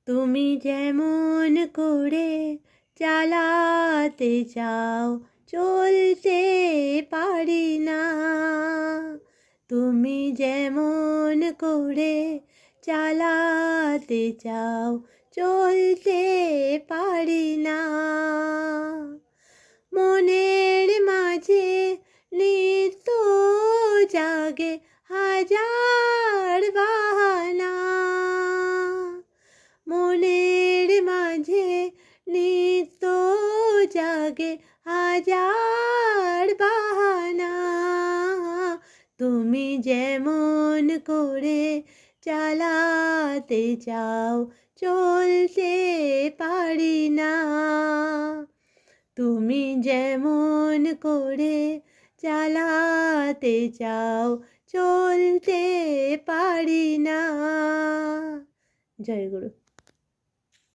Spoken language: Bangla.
তুমি যেমন করে চালাতে চাও চলতে পারি না। তুমি যেমন করে চালাতে চাও চলতে পারি না। মনের মাঝে নিত্য জাগে হাজার বাহানা। মনের মাঝে নিত্য জাগে হাজার বাহানা। তুমি যেমন করে চালাতে চাও চলতে পারি না। তুমি যেমন করে চালাতে চাও চলতে পারি না। জয় গুরু।